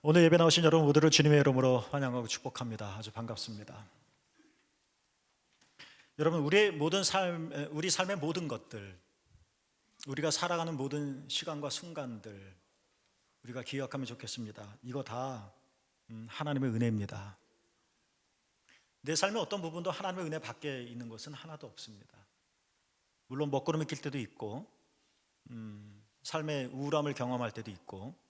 오늘 예배 나오신 여러분 모두를 주님의 이름으로 환영하고 축복합니다. 아주 반갑습니다. 여러분, 우리 삶의 모든 것들, 우리가 살아가는 모든 시간과 순간들 우리가 기억하면 좋겠습니다. 이거 다 하나님의 은혜입니다. 내 삶의 어떤 부분도 하나님의 은혜 밖에 있는 것은 하나도 없습니다. 물론 먹구름을 낄 때도 있고, 삶의 우울함을 경험할 때도 있고,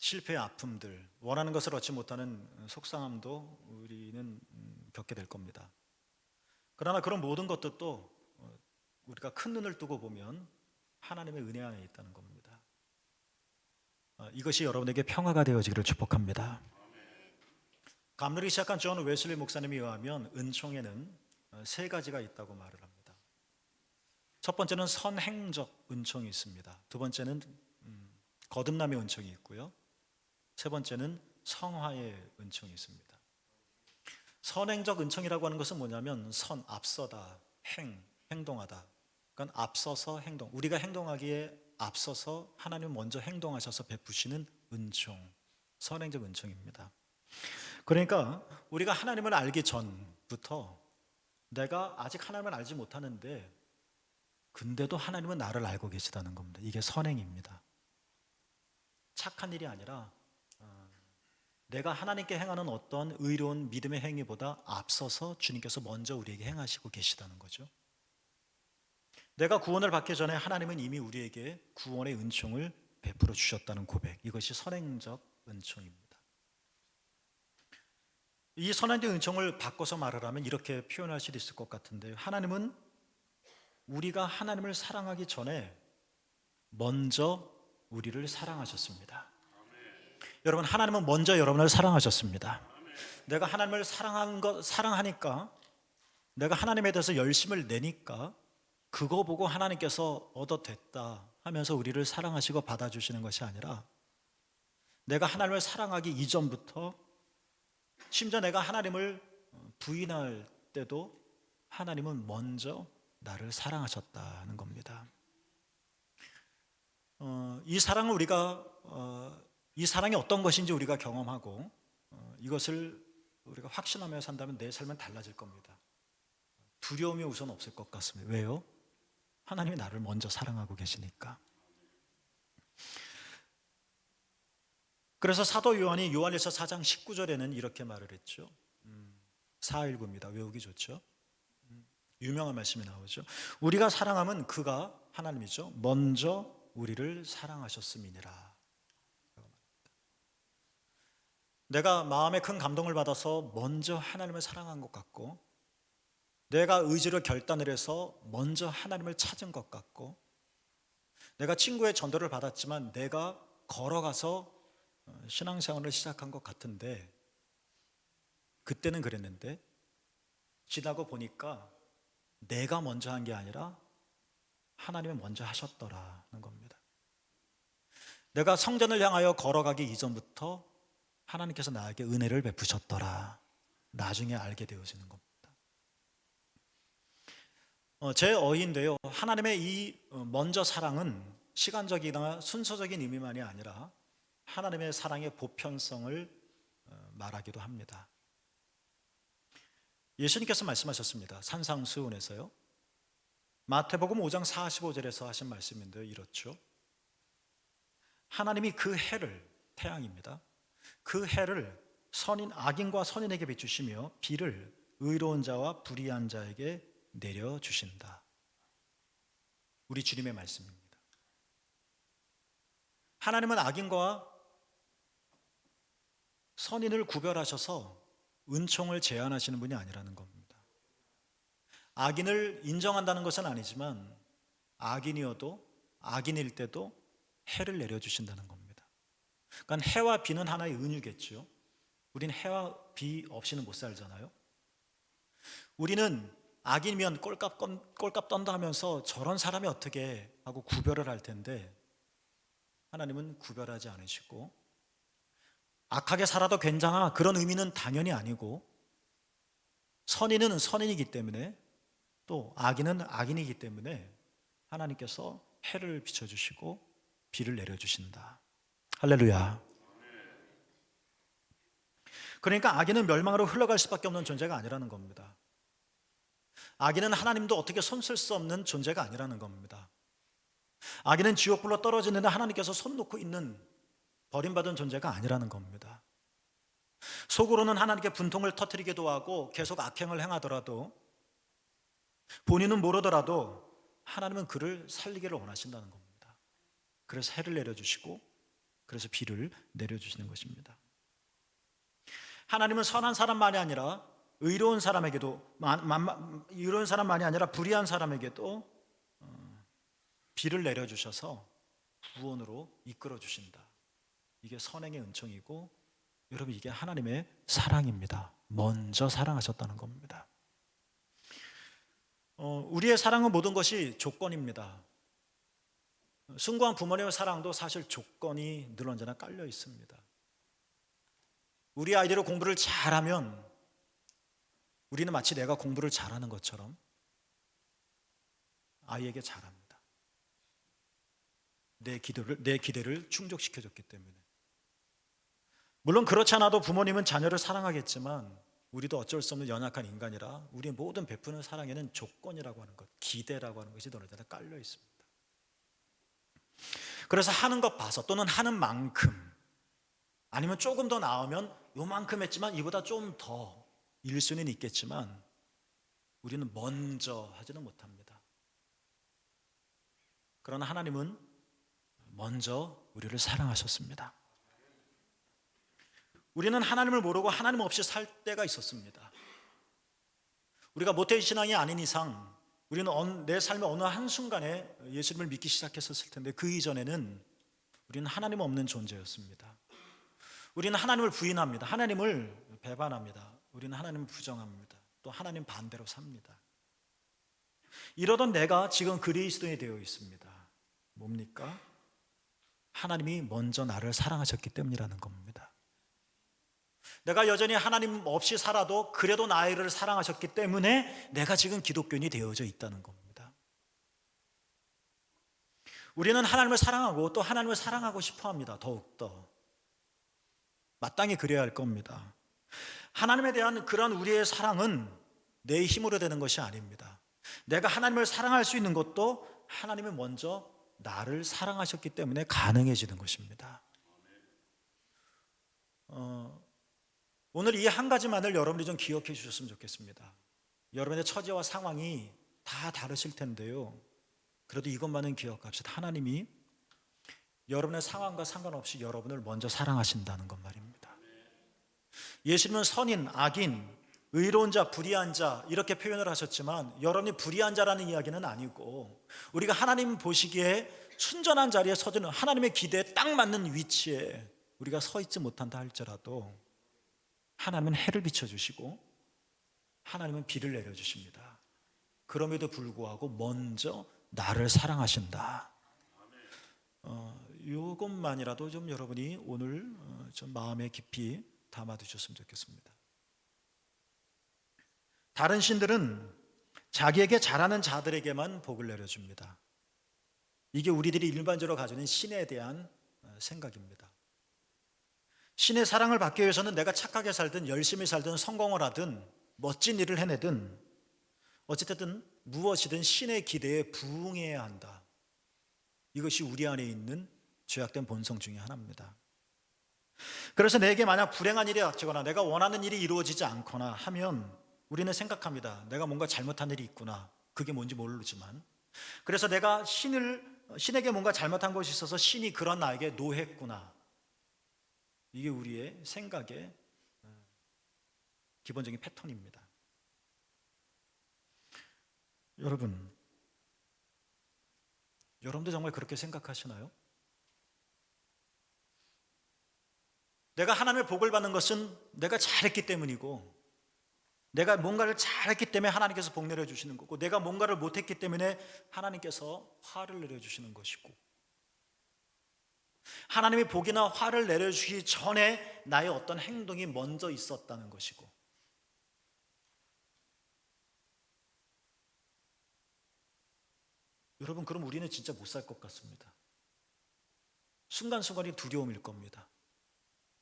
실패의 아픔들, 원하는 것을 얻지 못하는 속상함도 우리는 겪게 될 겁니다. 그러나 그런 모든 것들도 우리가 큰 눈을 뜨고 보면 하나님의 은혜 안에 있다는 겁니다. 이것이 여러분에게 평화가 되어지기를 축복합니다. 감리를 시작한 존 웨슬리 목사님에 의하면 은총에는 세 가지가 있다고 말을 합니다. 첫 번째는 선행적 은총이 있습니다. 두 번째는 거듭남의 은총이 있고요. 세 번째는 성화의 은총이 있습니다. 선행적 은총이라고 하는 것은 뭐냐면 앞서다, 행동하다. 그러니까 앞서서 행동. 우리가 행동하기에 앞서서 하나님 먼저 행동하셔서 베푸시는 은총, 선행적 은총입니다. 그러니까 우리가 하나님을 알기 전부터 내가 아직 하나님을 알지 못하는데 근데도 하나님은 나를 알고 계시다는 겁니다. 이게 선행입니다. 착한 일이 아니라 내가 하나님께 행하는 어떤 의로운 믿음의 행위보다 앞서서 주님께서 먼저 우리에게 행하시고 계시다는 거죠. 내가 구원을 받기 전에 하나님은 이미 우리에게 구원의 은총을 베풀어 주셨다는 고백, 이것이 선행적 은총입니다. 이 선행적 은총을 바꿔서 말을 하면 이렇게 표현할 수도 있을 것 같은데요. 하나님은 우리가 하나님을 사랑하기 전에 먼저 우리를 사랑하셨습니다. 여러분, 하나님은 먼저 여러분을 사랑하셨습니다. 내가 하나님을 사랑하니까, 내가 하나님에 대해서 열심을 내니까 그거 보고 하나님께서 됐다 하면서 우리를 사랑하시고 받아주시는 것이 아니라, 내가 하나님을 사랑하기 이전부터, 심지어 내가 하나님을 부인할 때도 하나님은 먼저 나를 사랑하셨다는 겁니다. 이 사랑이 어떤 것인지 우리가 경험하고 이것을 우리가 확신하며 산다면 내 삶은 달라질 겁니다. 두려움이 우선 없을 것 같습니다. 왜요? 하나님이 나를 먼저 사랑하고 계시니까. 그래서 사도 요한이 요한일서 4장 19절에는 이렇게 말을 했죠. 419입니다. 외우기 좋죠. 유명한 말씀이 나오죠. 우리가 사랑함은 그가, 하나님이죠, 먼저 우리를 사랑하셨음이니라. 내가 마음에 큰 감동을 받아서 먼저 하나님을 사랑한 것 같고, 내가 의지로 결단을 해서 먼저 하나님을 찾은 것 같고, 내가 친구의 전도를 받았지만 내가 걸어가서 신앙생활을 시작한 것 같은데, 그때는 그랬는데 지나고 보니까 내가 먼저 한 게 아니라 하나님이 먼저 하셨더라는 겁니다. 내가 성전을 향하여 걸어가기 이전부터 하나님께서 나에게 은혜를 베푸셨더라, 나중에 알게 되어지는 겁니다. 제 어휘인데요, 하나님의 이 먼저 사랑은 시간적이나 순서적인 의미만이 아니라 하나님의 사랑의 보편성을 말하기도 합니다. 예수님께서 말씀하셨습니다. 산상수훈에서요. 마태복음 5장 45절에서 하신 말씀인데요, 이렇죠. 하나님이 그 해를, 태양입니다, 그 해를 악인과 선인에게 비추시며 비를 의로운 자와 불의한 자에게 내려주신다. 우리 주님의 말씀입니다. 하나님은 악인과 선인을 구별하셔서 은총을 제한하시는 분이 아니라는 겁니다. 악인을 인정한다는 것은 아니지만 악인일 때도 해를 내려주신다는 겁니다. 그러니까 해와 비는 하나의 은유겠죠. 우린 해와 비 없이는 못 살잖아요. 우리는 악인이면 꼴값 떤다 하면서 저런 사람이 어떻게 하고 구별을 할 텐데, 하나님은 구별하지 않으시고, 악하게 살아도 괜찮아 그런 의미는 당연히 아니고, 선인은 선인이기 때문에 또 악인은 악인이기 때문에 하나님께서 해를 비춰주시고 비를 내려주신다. 할렐루야. 그러니까 악인은 멸망으로 흘러갈 수밖에 없는 존재가 아니라는 겁니다. 악인은 하나님도 어떻게 손쓸 수 없는 존재가 아니라는 겁니다. 악인은 지옥불로 떨어지는데 하나님께서 손 놓고 있는 버림받은 존재가 아니라는 겁니다. 속으로는 하나님께 분통을 터뜨리기도 하고 계속 악행을 행하더라도, 본인은 모르더라도 하나님은 그를 살리기를 원하신다는 겁니다. 그래서 해를 내려주시고, 그래서 비를 내려주시는 것입니다. 하나님은 선한 사람만이 아니라 의로운 사람에게도, 의로운 사람만이 아니라 불의한 사람에게도 비를 내려주셔서 구원으로 이끌어 주신다. 이게 선행의 은총이고, 여러분, 이게 하나님의 사랑입니다. 먼저 사랑하셨다는 겁니다. 우리의 사랑은 모든 것이 조건입니다. 숭고한 부모님의 사랑도 사실 조건이 늘 언제나 깔려 있습니다. 우리 아이들이 공부를 잘하면 우리는 마치 내가 공부를 잘하는 것처럼 아이에게 잘합니다. 내 기대를 충족시켜줬기 때문에. 물론 그렇지 않아도 부모님은 자녀를 사랑하겠지만 우리도 어쩔 수 없는 연약한 인간이라 우리의 모든 베푸는 사랑에는 조건이라고 하는 것, 기대라고 하는 것이 너네들한테 깔려 있습니다. 그래서 하는 것 봐서, 또는 하는 만큼, 아니면 조금 더 나으면 요만큼 했지만 이보다 좀 더 일 수는 있겠지만 우리는 먼저 하지는 못합니다. 그러나 하나님은 먼저 우리를 사랑하셨습니다. 우리는 하나님을 모르고 하나님 없이 살 때가 있었습니다. 우리가 모태의 신앙이 아닌 이상 우리는 내 삶의 어느 한순간에 예수님을 믿기 시작했었을 텐데, 그 이전에는 우리는 하나님 없는 존재였습니다. 우리는 하나님을 부인합니다. 하나님을 배반합니다. 우리는 하나님을 부정합니다. 또 하나님 반대로 삽니다. 이러던 내가 지금 그리스도인이 되어 있습니다. 뭡니까? 하나님이 먼저 나를 사랑하셨기 때문이라는 겁니다. 내가 여전히 하나님 없이 살아도 그래도 나를 사랑하셨기 때문에 내가 지금 기독교인이 되어져 있다는 겁니다. 우리는 하나님을 사랑하고 또 하나님을 사랑하고 싶어 합니다. 더욱더 마땅히 그래야 할 겁니다. 하나님에 대한 그런 우리의 사랑은 내 힘으로 되는 것이 아닙니다. 내가 하나님을 사랑할 수 있는 것도 하나님이 먼저 나를 사랑하셨기 때문에 가능해지는 것입니다. 오늘 이 한 가지만을 여러분이 좀 기억해 주셨으면 좋겠습니다. 여러분의 처지와 상황이 다 다르실 텐데요, 그래도 이것만은 기억합시다. 하나님이 여러분의 상황과 상관없이 여러분을 먼저 사랑하신다는 것 말입니다. 예수님은 선인, 악인, 의로운 자, 불의한 자 이렇게 표현을 하셨지만 여러분이 불의한 자라는 이야기는 아니고, 우리가 하나님 보시기에 순전한 자리에 서주는, 하나님의 기대에 딱 맞는 위치에 우리가 서 있지 못한다 할지라도 하나님은 해를 비춰주시고 하나님은 비를 내려주십니다. 그럼에도 불구하고 먼저 나를 사랑하신다. 이것만이라도 좀 여러분이 오늘 좀 마음에 깊이 담아두셨으면 좋겠습니다. 다른 신들은 자기에게 잘하는 자들에게만 복을 내려줍니다. 이게 우리들이 일반적으로 가지는 신에 대한 생각입니다. 신의 사랑을 받기 위해서는 내가 착하게 살든 열심히 살든 성공을 하든 멋진 일을 해내든 어찌됐든 무엇이든 신의 기대에 부응해야 한다. 이것이 우리 안에 있는 죄악된 본성 중에 하나입니다. 그래서 내게 만약 불행한 일이 닥치거나 내가 원하는 일이 이루어지지 않거나 하면 우리는 생각합니다. 내가 뭔가 잘못한 일이 있구나. 그게 뭔지 모르지만, 그래서 내가 신에게 뭔가 잘못한 것이 있어서 신이 그런 나에게 노했구나. 이게 우리의 생각의 기본적인 패턴입니다. 여러분도 정말 그렇게 생각하시나요? 내가 하나님의 복을 받는 것은 내가 잘했기 때문이고, 내가 뭔가를 잘했기 때문에 하나님께서 복 내려주시는 거고, 내가 뭔가를 못했기 때문에 하나님께서 화를 내려주시는 것이고, 하나님이 복이나 화를 내려주시기 전에 나의 어떤 행동이 먼저 있었다는 것이고, 여러분, 그럼 우리는 진짜 못 살 것 같습니다. 순간순간이 두려움일 겁니다.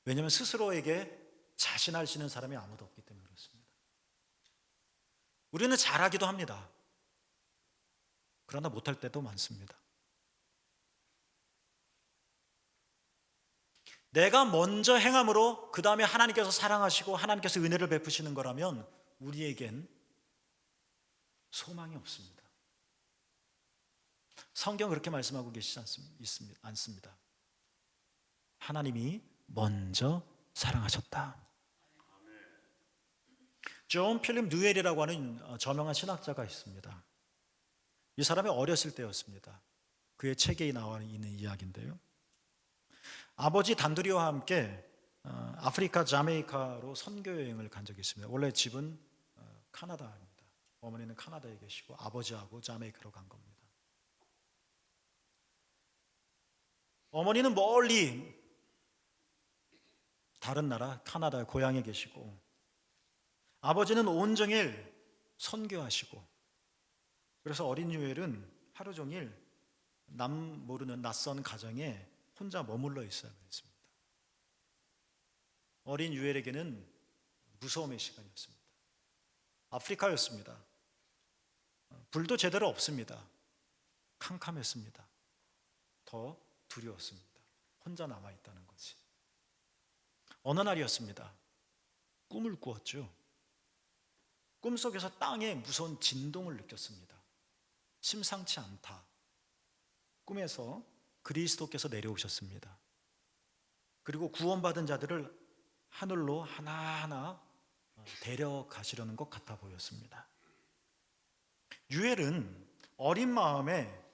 왜냐하면 스스로에게 자신할 수 있는 사람이 아무도 없기 때문에 그렇습니다. 우리는 잘하기도 합니다. 그러나 못할 때도 많습니다. 내가 먼저 행함으로 그 다음에 하나님께서 사랑하시고 하나님께서 은혜를 베푸시는 거라면 우리에겐 소망이 없습니다. 성경 그렇게 말씀하고 계시지 않습니다. 하나님이 먼저 사랑하셨다. 존 필립 누엘이라고 하는 저명한 신학자가 있습니다. 이 사람이 어렸을 때였습니다. 그의 책에 나와 있는 이야기인데요. 아버지 단두리와 함께 아프리카 자메이카로 선교 여행을 간 적이 있습니다. 원래 집은 카나다입니다. 어머니는 카나다에 계시고 아버지하고 자메이카로 간 겁니다. 어머니는 멀리 다른 나라 카나다 고향에 계시고 아버지는 온종일 선교하시고 그래서 어린 유엘은 하루 종일 남 모르는 낯선 가정에 혼자 머물러 있어야 했습니다. 어린 유엘에게는 무서움의 시간이었습니다. 아프리카였습니다. 불도 제대로 없습니다. 캄캄했습니다. 더 두려웠습니다. 혼자 남아있다는 것이. 어느 날이었습니다. 꿈을 꾸었죠. 꿈속에서 땅에 무서운 진동을 느꼈습니다. 심상치 않다. 꿈에서 그리스도께서 내려오셨습니다. 그리고 구원받은 자들을 하늘로 하나하나 데려가시려는 것 같아 보였습니다. 유엘은 어린 마음에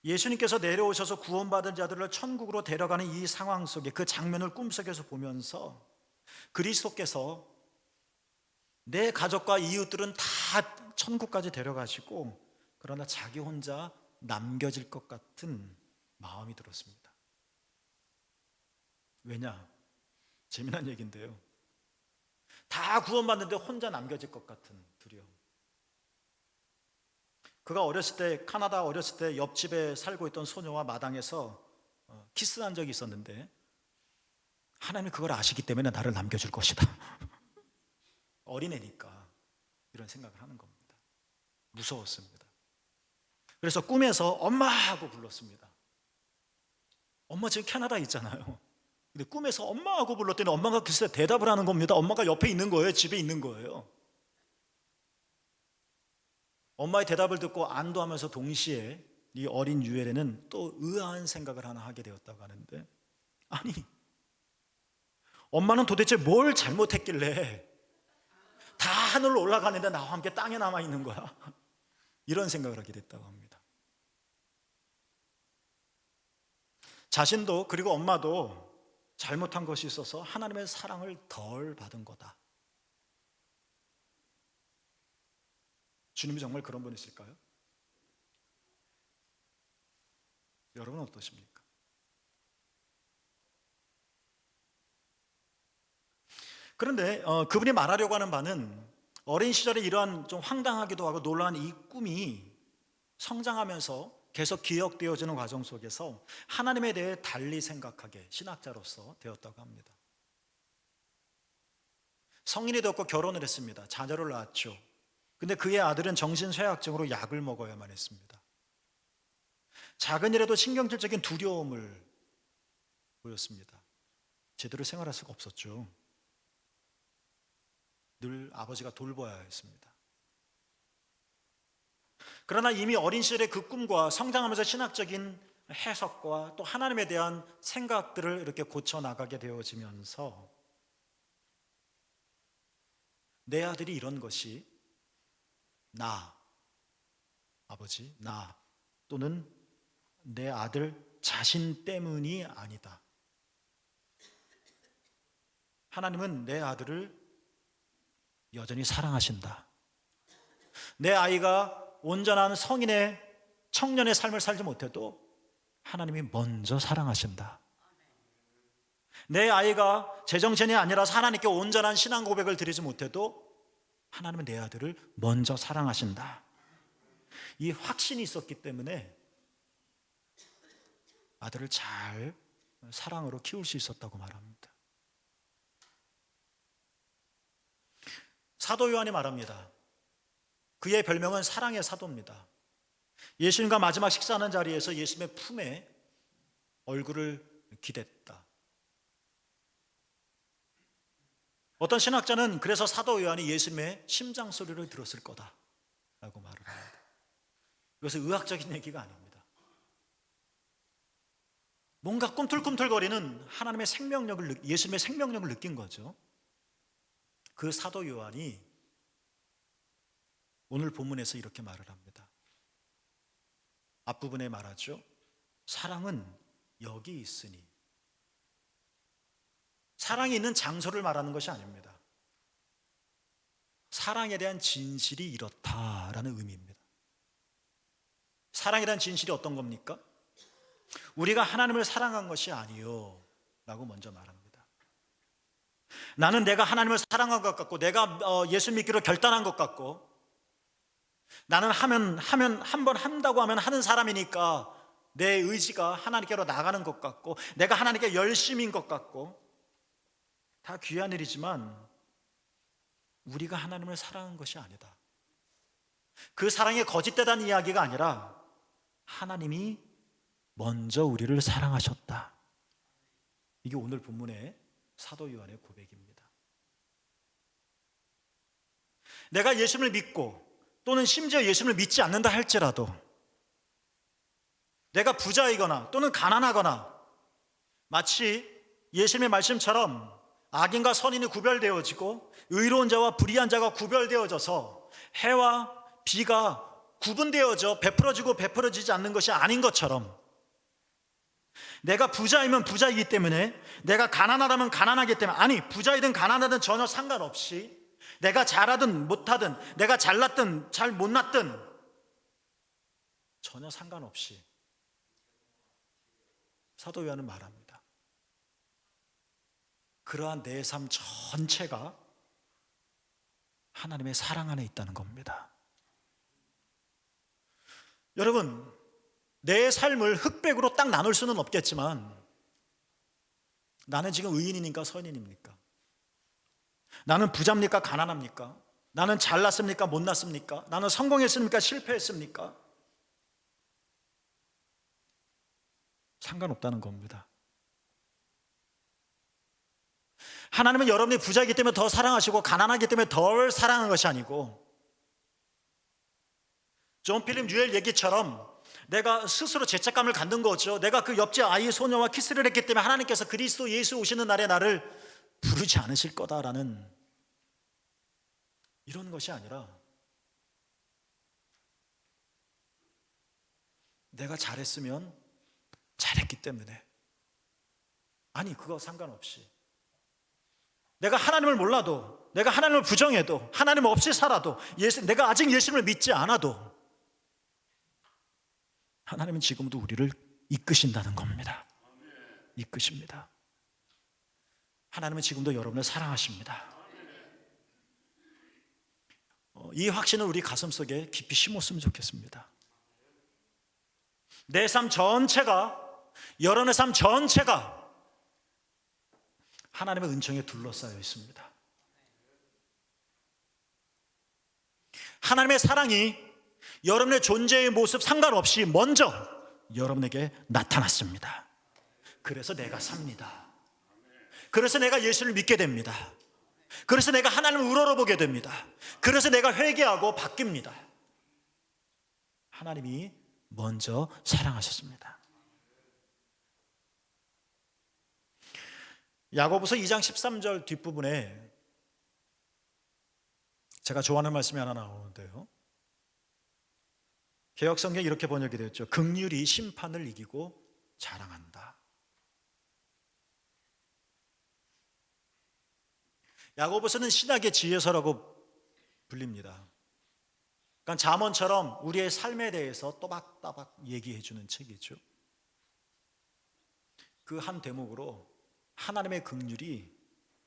예수님께서 내려오셔서 구원받은 자들을 천국으로 데려가는 이 상황 속에 그 장면을 꿈속에서 보면서 그리스도께서 내 가족과 이웃들은 다 천국까지 데려가시고 그러나 자기 혼자 남겨질 것 같은 마음이 들었습니다. 왜냐? 재미난 얘기인데요. 다 구원받는데 혼자 남겨질 것 같은 두려움. 그가 어렸을 때 카나다 어렸을 때 옆집에 살고 있던 소녀와 마당에서 키스한 적이 있었는데 하나님이 그걸 아시기 때문에 나를 남겨줄 것이다. 어린애니까 이런 생각을 하는 겁니다. 무서웠습니다. 그래서 꿈에서 엄마 하고 불렀습니다. 엄마 지금 캐나다에 있잖아요. 근데 꿈에서 엄마 하고 불렀더니 엄마가 글쎄 대답을 하는 겁니다. 엄마가 옆에 있는 거예요. 집에 있는 거예요. 엄마의 대답을 듣고 안도하면서 동시에 이 어린 유엘에는 또 의아한 생각을 하나 하게 되었다고 하는데, 아니 엄마는 도대체 뭘 잘못했길래 다 하늘로 올라가는데 나와 함께 땅에 남아 있는 거야. 이런 생각을 하게 됐다고 합니다. 자신도 그리고 엄마도 잘못한 것이 있어서 하나님의 사랑을 덜 받은 거다. 주님이 정말 그런 분이실까요? 여러분 어떠십니까? 그런데 그분이 말하려고 하는 바는 어린 시절에 이러한 좀 황당하기도 하고 놀라운 이 꿈이 성장하면서 계속 기억되어지는 과정 속에서 하나님에 대해 달리 생각하게 신학자로서 되었다고 합니다. 성인이 되었고 결혼을 했습니다. 자녀를 낳았죠. 근데 그의 아들은 정신쇠약증으로 약을 먹어야만 했습니다. 작은 일에도 신경질적인 두려움을 보였습니다. 제대로 생활할 수가 없었죠. 늘 아버지가 돌봐야 했습니다. 그러나 이미 어린 시절의 그 꿈과 성장하면서 신학적인 해석과 또 하나님에 대한 생각들을 이렇게 고쳐나가게 되어지면서 내 아들이 이런 것이 나, 아버지, 나 또는 내 아들 자신 때문이 아니다. 하나님은 내 아들을 여전히 사랑하신다. 내 아이가 온전한 성인의 청년의 삶을 살지 못해도 하나님이 먼저 사랑하신다. 내 아이가 제정신이 아니라서 하나님께 온전한 신앙 고백을 드리지 못해도 하나님은 내 아들을 먼저 사랑하신다. 이 확신이 있었기 때문에 아들을 잘 사랑으로 키울 수 있었다고 말합니다. 사도 요한이 말합니다. 그의 별명은 사랑의 사도입니다. 예수님과 마지막 식사하는 자리에서 예수님의 품에 얼굴을 기댔다. 어떤 신학자는 그래서 사도 요한이 예수님의 심장 소리를 들었을 거다라고 말을 합니다. 이것은 의학적인 얘기가 아닙니다. 뭔가 꿈틀꿈틀거리는 하나님의 생명력을, 예수님의 생명력을 느낀 거죠. 그 사도 요한이 오늘 본문에서 이렇게 말을 합니다. 앞부분에 말하죠. 사랑은 여기 있으니. 사랑이 있는 장소를 말하는 것이 아닙니다. 사랑에 대한 진실이 이렇다라는 의미입니다. 사랑에 대한 진실이 어떤 겁니까? 우리가 하나님을 사랑한 것이 아니요 라고 먼저 말합니다. 나는 내가 하나님을 사랑한 것 같고, 내가 예수 믿기로 결단한 것 같고, 나는 한 번 한다고 하면 하는 사람이니까 내 의지가 하나님께로 나가는 것 같고, 내가 하나님께 열심인 것 같고, 다 귀한 일이지만 우리가 하나님을 사랑한 것이 아니다. 그 사랑이 거짓되다는 이야기가 아니라 하나님이 먼저 우리를 사랑하셨다. 이게 오늘 본문의 사도 요한의 고백입니다. 내가 예수님을 믿고 또는 심지어 예수님을 믿지 않는다 할지라도, 내가 부자이거나 또는 가난하거나, 마치 예수님의 말씀처럼 악인과 선인이 구별되어지고 의로운 자와 불의한 자가 구별되어져서 해와 비가 구분되어져 베풀어지고 베풀어지지 않는 것이 아닌 것처럼, 내가 부자이면 부자이기 때문에, 내가 가난하다면 가난하기 때문에, 아니 부자이든 가난하든 전혀 상관없이, 내가 잘하든 못하든, 내가 잘났든 잘 못났든 전혀 상관없이 사도 요한은 말합니다. 그러한 내 삶 전체가 하나님의 사랑 안에 있다는 겁니다. 여러분, 내 삶을 흑백으로 딱 나눌 수는 없겠지만, 나는 지금 의인이니까 선인입니까? 나는 부자입니까? 가난합니까? 나는 잘났습니까? 못났습니까? 나는 성공했습니까? 실패했습니까? 상관없다는 겁니다. 하나님은 여러분이 부자이기 때문에 더 사랑하시고 가난하기 때문에 덜 사랑하는 것이 아니고, 존 필립 뉴엘 얘기처럼 내가 스스로 죄책감을 갖는 거죠. 내가 그 옆집 아이 소녀와 키스를 했기 때문에 하나님께서 그리스도 예수 오시는 날에 나를 부르지 않으실 거다라는 이런 것이 아니라, 내가 잘했으면 잘했기 때문에, 아니 그거 상관없이, 내가 하나님을 몰라도, 내가 하나님을 부정해도, 하나님 없이 살아도, 내가 아직 예수님을 믿지 않아도 하나님은 지금도 우리를 이끄신다는 겁니다. 이끄십니다. 하나님은 지금도 여러분을 사랑하십니다. 이 확신을 우리 가슴속에 깊이 심었으면 좋겠습니다. 내 삶 전체가, 여러분의 삶 전체가 하나님의 은총에 둘러싸여 있습니다. 하나님의 사랑이 여러분의 존재의 모습 상관없이 먼저 여러분에게 나타났습니다. 그래서 내가 삽니다. 그래서 내가 예수를 믿게 됩니다. 그래서 내가 하나님을 우러러보게 됩니다. 그래서 내가 회개하고 바뀝니다. 하나님이 먼저 사랑하셨습니다. 야고보서 2장 13절 뒷부분에 제가 좋아하는 말씀이 하나 나오는데요, 개역성경에 이렇게 번역이 되었죠. 긍휼이 심판을 이기고 자랑한다. 야고보서는 신학의 지혜서라고 불립니다. 그러니까 잠언처럼 우리의 삶에 대해서 또박또박 얘기해 주는 책이죠. 그 한 대목으로 하나님의 긍휼이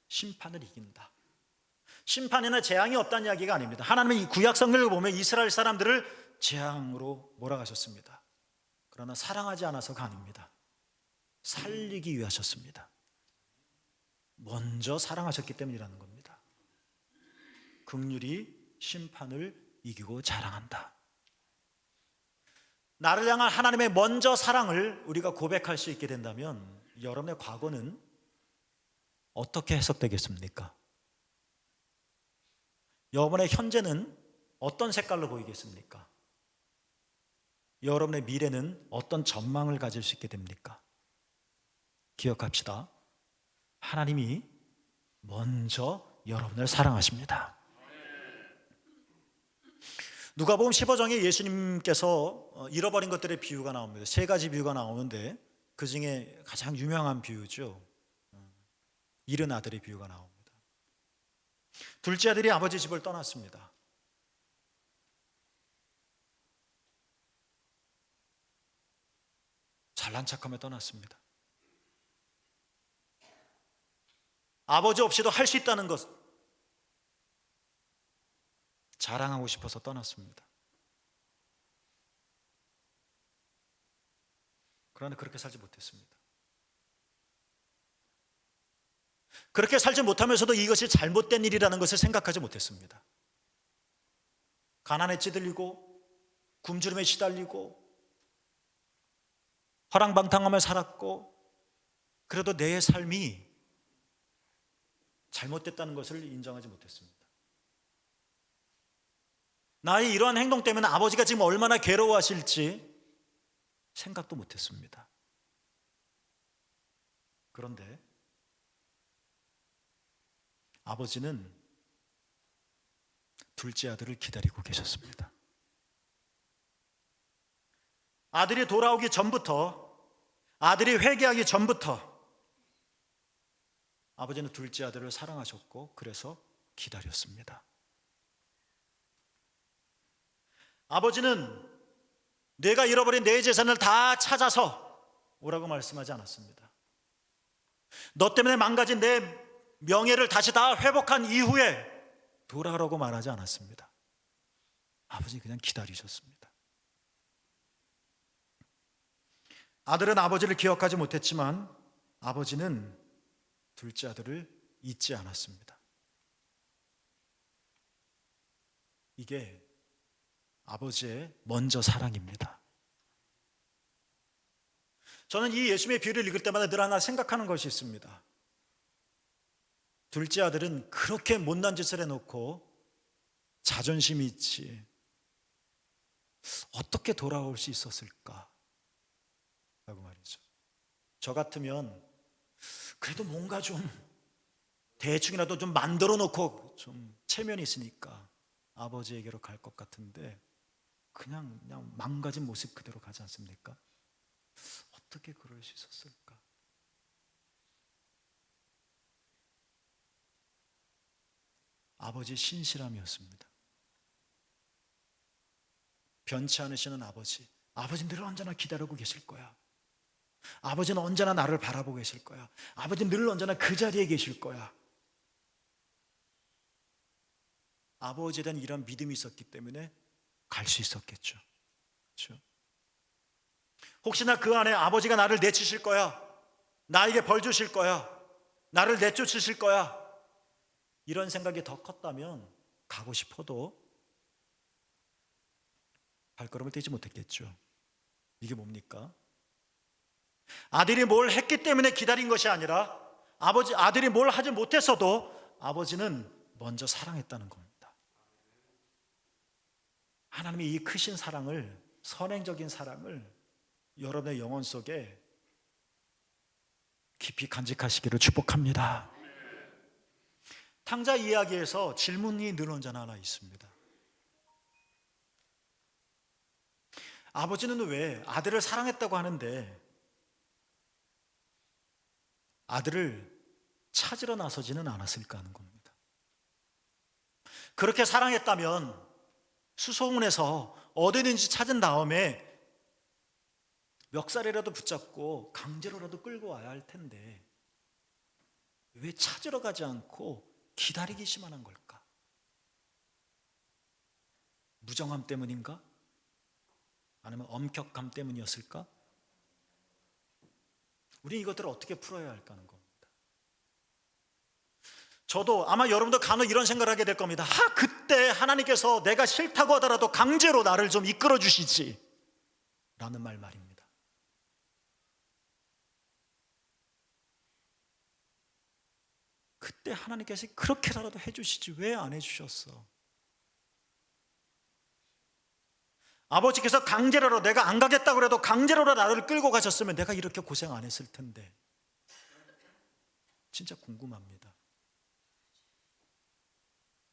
심판을 이긴다. 심판이나 재앙이 없다는 이야기가 아닙니다. 하나님은 이 구약 성경을 보면 이스라엘 사람들을 재앙으로 몰아가셨습니다. 그러나 사랑하지 않아서가 아닙니다. 살리기 위하셨습니다. 먼저 사랑하셨기 때문이라는 겁니다. 긍휼이 심판을 이기고 자랑한다. 나를 향한 하나님의 먼저 사랑을 우리가 고백할 수 있게 된다면 여러분의 과거는 어떻게 해석되겠습니까? 여러분의 현재는 어떤 색깔로 보이겠습니까? 여러분의 미래는 어떤 전망을 가질 수 있게 됩니까? 기억합시다. 하나님이 먼저 여러분을 사랑하십니다. 누가복음 15장에 예수님께서 잃어버린 것들의 비유가 나옵니다. 세 가지 비유가 나오는데 그 중에 가장 유명한 비유죠. 잃은 아들의 비유가 나옵니다. 둘째 아들이 아버지 집을 떠났습니다. 잘난 척하며 떠났습니다. 아버지 없이도 할 수 있다는 것 자랑하고 싶어서 떠났습니다. 그러나 그렇게 살지 못했습니다. 그렇게 살지 못하면서도 이것이 잘못된 일이라는 것을 생각하지 못했습니다. 가난에 찌들리고 굶주림에 시달리고 허랑방탕하며 살았고 그래도 내 삶이 잘못됐다는 것을 인정하지 못했습니다. 나의 이러한 행동 때문에 아버지가 지금 얼마나 괴로워하실지 생각도 못했습니다. 그런데 아버지는 둘째 아들을 기다리고 계셨습니다. 아들이 돌아오기 전부터, 아들이 회개하기 전부터 아버지는 둘째 아들을 사랑하셨고 그래서 기다렸습니다. 아버지는 내가 잃어버린 내 재산을 다 찾아서 오라고 말씀하지 않았습니다. 너 때문에 망가진 내 명예를 다시 다 회복한 이후에 돌아가라고 말하지 않았습니다. 아버지는 그냥 기다리셨습니다. 아들은 아버지를 기억하지 못했지만 아버지는 둘째 아들을 잊지 않았습니다. 이게 아버지의 먼저 사랑입니다. 저는 이 예수님의 비유를 읽을 때마다 늘 하나 생각하는 것이 있습니다. 둘째 아들은 그렇게 못난 짓을 해놓고 자존심이 있지 어떻게 돌아올 수 있었을까? 라고 말이죠. 저 같으면 그래도 뭔가 좀 대충이라도 좀 만들어 놓고 좀 체면이 있으니까 아버지에게로 갈 것 같은데 그냥 망가진 모습 그대로 가지 않습니까? 어떻게 그럴 수 있었을까? 아버지의 신실함이었습니다. 변치 않으시는 아버지. 아버지는 늘 언제나 기다리고 계실 거야. 아버지는 언제나 나를 바라보고 계실 거야. 아버지는 늘 언제나 그 자리에 계실 거야. 아버지에 대한 이런 믿음이 있었기 때문에 갈 수 있었겠죠. 그렇죠? 혹시나 그 안에 아버지가 나를 내치실 거야, 나에게 벌 주실 거야, 나를 내쫓으실 거야, 이런 생각이 더 컸다면 가고 싶어도 발걸음을 떼지 못했겠죠. 이게 뭡니까? 아들이 뭘 했기 때문에 기다린 것이 아니라 아들이 뭘 하지 못했어도 아버지는 먼저 사랑했다는 겁니다. 하나님이 이 크신 사랑을, 선행적인 사랑을 여러분의 영혼 속에 깊이 간직하시기를 축복합니다. 탕자 이야기에서 질문이 늘 언제나 하나 있습니다. 아버지는 왜 아들을 사랑했다고 하는데 아들을 찾으러 나서지는 않았을까 하는 겁니다. 그렇게 사랑했다면 수소문에서 어디든지 찾은 다음에 멱살이라도 붙잡고 강제로라도 끌고 와야 할 텐데 왜 찾으러 가지 않고 기다리기만 한 걸까? 무정함 때문인가? 아니면 엄격함 때문이었을까? 우리는 이것들을 어떻게 풀어야 할까 하는 겁니다. 저도 아마 여러분도 간혹 이런 생각을 하게 될 겁니다. 그때 하나님께서 내가 싫다고 하더라도 강제로 나를 좀 이끌어 주시지 라는 말입니다. 그때 하나님께서 그렇게라도 해주시지 왜 안 해주셨어? 아버지께서 강제로라도, 내가 안 가겠다고 해도 강제로라도 나를 끌고 가셨으면 내가 이렇게 고생 안 했을 텐데. 진짜 궁금합니다.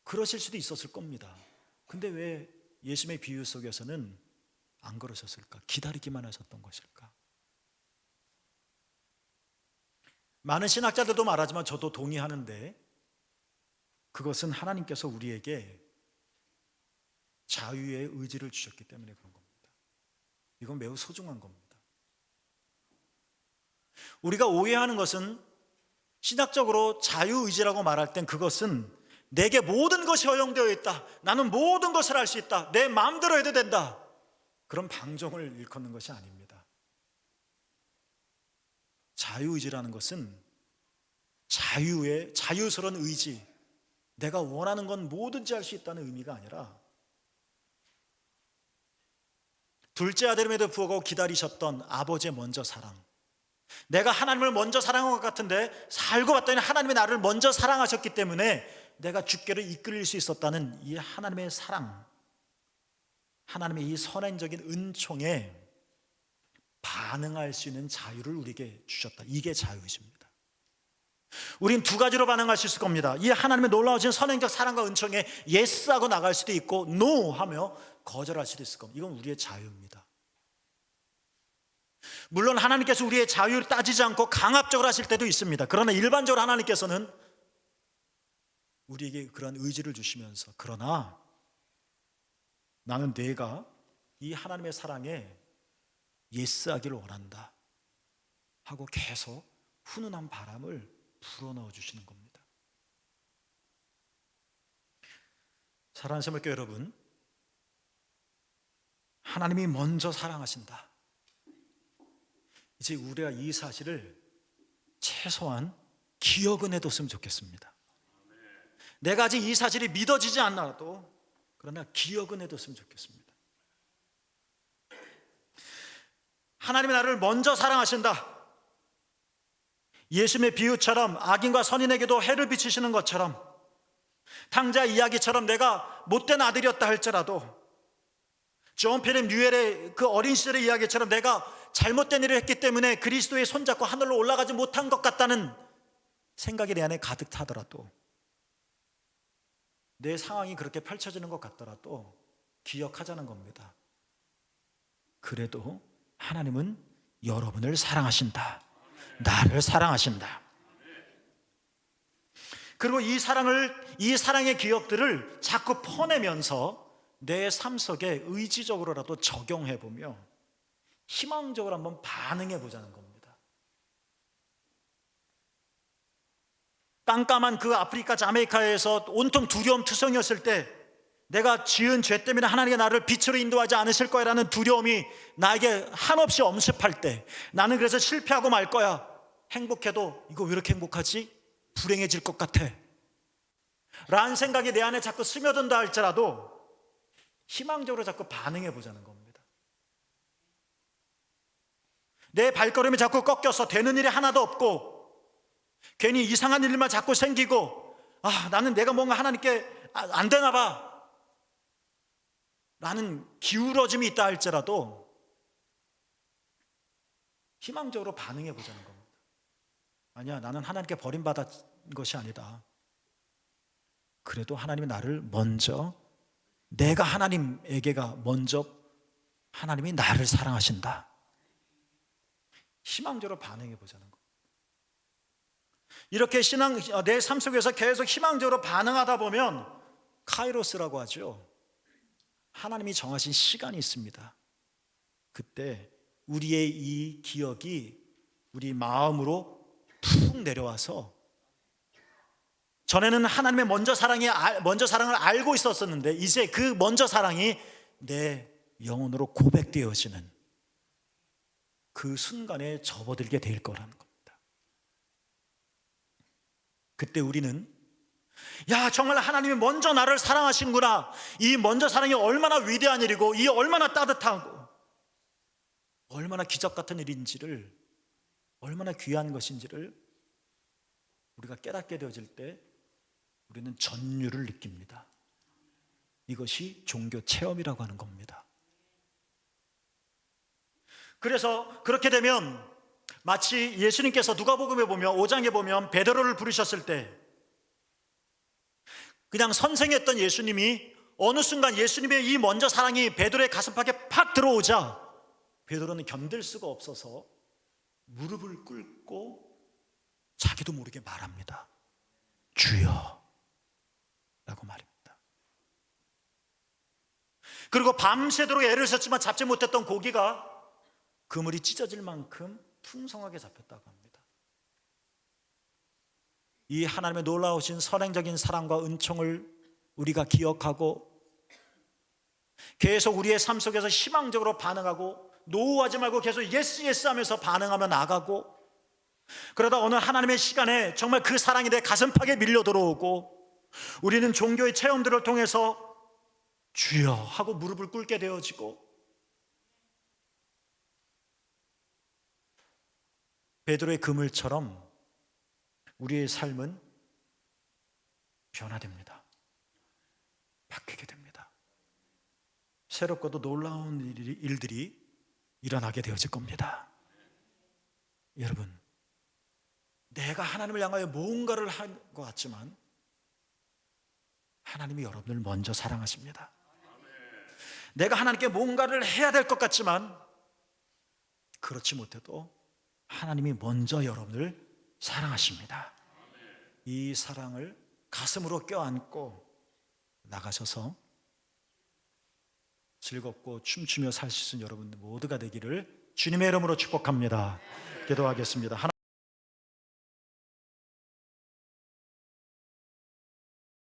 그러실 수도 있었을 겁니다. 근데 왜 예수님의 비유 속에서는 안 그러셨을까? 기다리기만 하셨던 것일까? 많은 신학자들도 말하지만 저도 동의하는데, 그것은 하나님께서 우리에게 자유의 의지를 주셨기 때문에 그런 겁니다. 이건 매우 소중한 겁니다. 우리가 오해하는 것은, 신학적으로 자유의지라고 말할 땐 그것은 내게 모든 것이 허용되어 있다, 나는 모든 것을 할 수 있다, 내 마음대로 해도 된다, 그런 방종을 일컫는 것이 아닙니다. 자유의지라는 것은 자유스러운 의지, 내가 원하는 건 뭐든지 할 수 있다는 의미가 아니라, 둘째 아들임에도 불구하고 기다리셨던 아버지의 먼저 사랑, 내가 하나님을 먼저 사랑한 것 같은데 살고 봤더니 하나님이 나를 먼저 사랑하셨기 때문에 내가 주께로 이끌릴 수 있었다는 이 하나님의 사랑, 하나님의 이 선행적인 은총에 반응할 수 있는 자유를 우리에게 주셨다. 이게 자유의지입니다. 우린 두 가지로 반응할 수 있을 겁니다. 이 하나님의 놀라우신 선행적 사랑과 은총에 예스하고 나갈 수도 있고 노 하며 거절할 수도 있을 겁니다. 이건 우리의 자유입니다. 물론 하나님께서 우리의 자유를 따지지 않고 강압적으로 하실 때도 있습니다. 그러나 일반적으로 하나님께서는 우리에게 그런 의지를 주시면서, 그러나 나는 내가 이 하나님의 사랑에 예스하기를 원한다 하고 계속 훈훈한 바람을 불어넣어 주시는 겁니다. 사랑하는 새벽교회 여러분, 하나님이 먼저 사랑하신다. 이제 우리가 이 사실을 최소한 기억은 해뒀으면 좋겠습니다. 내가 아직 이 사실이 믿어지지 않아도 그러나 기억은 해뒀으면 좋겠습니다. 하나님이 나를 먼저 사랑하신다. 예수님의 비유처럼 악인과 선인에게도 해를 비추시는 것처럼, 탕자 이야기처럼 내가 못된 아들이었다 할지라도, 존 필립 뉴엘의 그 어린 시절의 이야기처럼 내가 잘못된 일을 했기 때문에 그리스도의 손잡고 하늘로 올라가지 못한 것 같다는 생각이 내 안에 가득 타더라도, 내 상황이 그렇게 펼쳐지는 것 같더라도 기억하자는 겁니다. 그래도 하나님은 여러분을 사랑하신다. 나를 사랑하신다. 그리고 이 사랑의 기억들을 자꾸 퍼내면서 내 삶 속에 의지적으로라도 적용해보며 희망적으로 한번 반응해보자는 겁니다. 깜깜한 그 아프리카 자메이카에서 온통 두려움투성이었을 때, 내가 지은 죄 때문에 하나님이 나를 빛으로 인도하지 않으실 거야라는 두려움이 나에게 한없이 엄습할 때, 나는 그래서 실패하고 말 거야, 행복해도 이거 왜 이렇게 행복하지? 불행해질 것 같아 라는 생각이 내 안에 자꾸 스며든다 할지라도 희망적으로 자꾸 반응해 보자는 겁니다. 내 발걸음이 자꾸 꺾여서 되는 일이 하나도 없고 괜히 이상한 일만 자꾸 생기고, 나는 내가 뭔가 하나님께 안 되나 봐 라는 기울어짐이 있다 할지라도 희망적으로 반응해 보자는 겁니다. 아니야, 나는 하나님께 버림받은 것이 아니다. 그래도 하나님이 나를 먼저, 내가 하나님에게가 먼저, 하나님이 나를 사랑하신다. 희망적으로 반응해 보자는 것. 이렇게 내 삶 속에서 계속 희망적으로 반응하다 보면 카이로스라고 하죠. 하나님이 정하신 시간이 있습니다. 그때 우리의 이 기억이 우리 마음으로 푹 내려와서, 전에는 하나님의 먼저 사랑을 알고 있었는데 이제 그 먼저 사랑이 내 영혼으로 고백되어지는 그 순간에 접어들게 될 거라는 겁니다. 그때 우리는 야, 정말 하나님이 먼저 나를 사랑하신구나. 이 먼저 사랑이 얼마나 위대한 일이고, 이 얼마나 따뜻하고, 얼마나 기적 같은 일인지를, 얼마나 귀한 것인지를 우리가 깨닫게 되어질 때 우리는 전율을 느낍니다. 이것이 종교 체험이라고 하는 겁니다. 그래서 그렇게 되면 마치 예수님께서 누가복음에 보면 5장에 보면 베드로를 부르셨을 때 그냥 선생했던 예수님이 어느 순간 예수님의 이 먼저 사랑이 베드로의 가슴팍에 팍 들어오자 베드로는 견딜 수가 없어서 무릎을 꿇고 자기도 모르게 말합니다. 주여 라고 말입니다. 그리고 밤새도록 애를 썼지만 잡지 못했던 고기가 그물이 찢어질 만큼 풍성하게 잡혔다고 합니다. 이 하나님의 놀라우신 선행적인 사랑과 은총을 우리가 기억하고 계속 우리의 삶 속에서 희망적으로 반응하고 노후하지 말고 계속 예스 예스 하면서 반응하며 나가고, 그러다 어느 하나님의 시간에 정말 그 사랑이 내 가슴팍에 밀려 들어오고 우리는 종교의 체험들을 통해서 주여 하고 무릎을 꿇게 되어지고, 베드로의 그물처럼 우리의 삶은 변화됩니다. 바뀌게 됩니다. 새롭고도 놀라운 일들이 일어나게 되어질 겁니다. 여러분, 내가 하나님을 향하여 뭔가를 한 것 같지만 하나님이 여러분을 먼저 사랑하십니다. 내가 하나님께 뭔가를 해야 될 것 같지만 그렇지 못해도 하나님이 먼저 여러분을 사랑하십니다. 이 사랑을 가슴으로 껴안고 나가셔서 즐겁고 춤추며 살 수 있는 여러분 모두가 되기를 주님의 이름으로 축복합니다. 기도하겠습니다.